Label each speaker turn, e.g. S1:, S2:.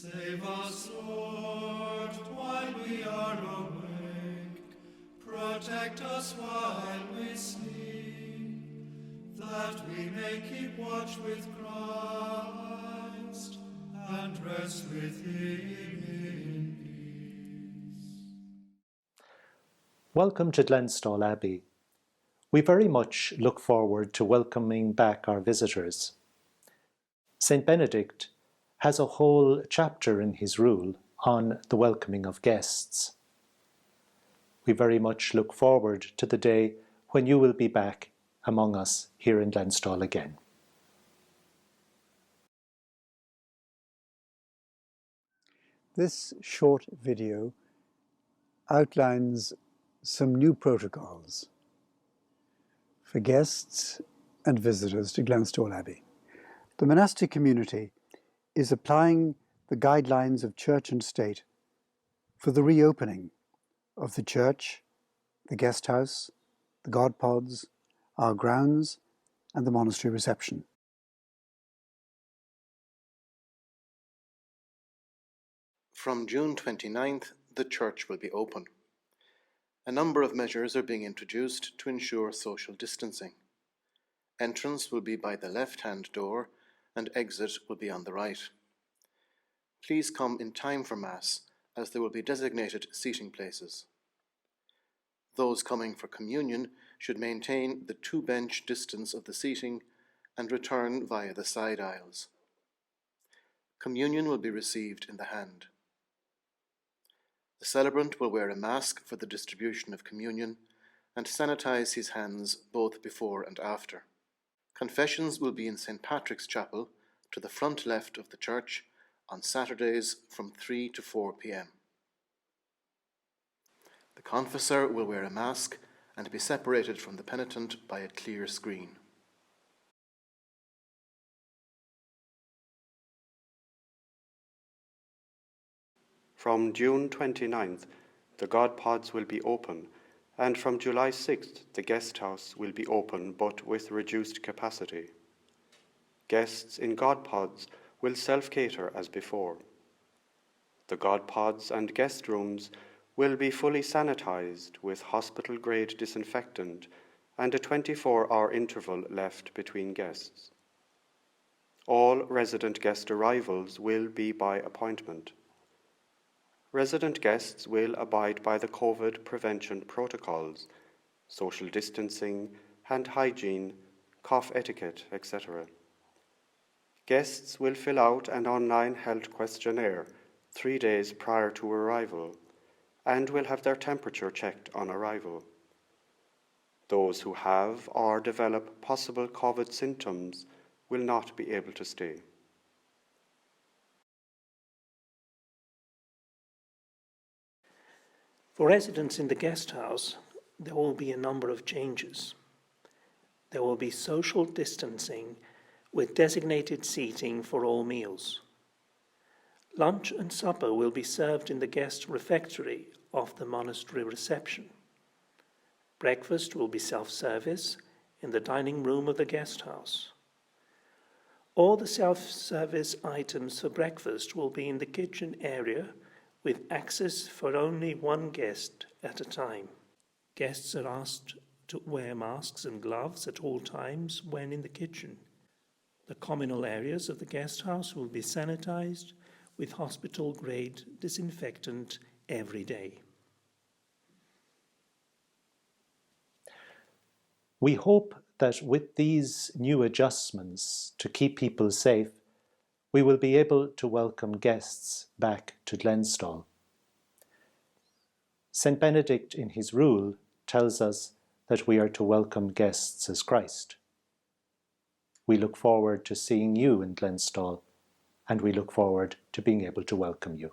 S1: Save us, Lord, while we are awake. Protect us while we sleep, that we may keep watch with Christ and rest with Him in peace.
S2: Welcome to Glenstal Abbey. We very much look forward to welcoming back our visitors. St. Benedict has a whole chapter in his rule on the welcoming of guests. We very much look forward to the day when you will be back among us here in Glenstal again.
S3: This short video outlines some new protocols for guests and visitors to Glenstal Abbey. The monastic community is applying the guidelines of church and state for the reopening of the church, the guest house, the God pods, our grounds, and the monastery reception.
S4: From June 29th, the church will be open. A number of measures are being introduced to ensure social distancing. Entrance will be by the left-hand door and exit will be on the right. Please come in time for Mass, as there will be designated seating places. Those coming for communion should maintain the 2-bench distance of the seating and return via the side aisles. Communion will be received in the hand. The celebrant will wear a mask for the distribution of communion and sanitize his hands both before and after. Confessions will be in St. Patrick's Chapel to the front left of the church on Saturdays from 3 to 4 p.m. The confessor will wear a mask and be separated from the penitent by a clear screen.
S5: From June 29th, the God pods will be open, and from July 6th, the guest house will be open but with reduced capacity. Guests in God pods will self-cater as before. The God pods and guest rooms will be fully sanitized with hospital-grade disinfectant and a 24-hour interval left between guests. All resident guest arrivals will be by appointment. Resident guests will abide by the COVID prevention protocols, social distancing, hand hygiene, cough etiquette, etc. Guests will fill out an online health questionnaire 3 days prior to arrival and will have their temperature checked on arrival. Those who have or develop possible COVID symptoms will not be able to stay.
S6: For residents in the guest house, there will be a number of changes. There will be social distancing with designated seating for all meals. Lunch and supper will be served in the guest refectory of the monastery reception. Breakfast will be self-service in the dining room of the guest house. All the self-service items for breakfast will be in the kitchen area with access for only one guest at a time. Guests are asked to wear masks and gloves at all times when in the kitchen. The communal areas of the guest house will be sanitized with hospital-grade disinfectant every day.
S2: We hope that with these new adjustments to keep people safe, we will be able to welcome guests back to Glenstal. St. Benedict in his rule tells us that we are to welcome guests as Christ. We look forward to seeing you in Glenstal, and we look forward to being able to welcome you.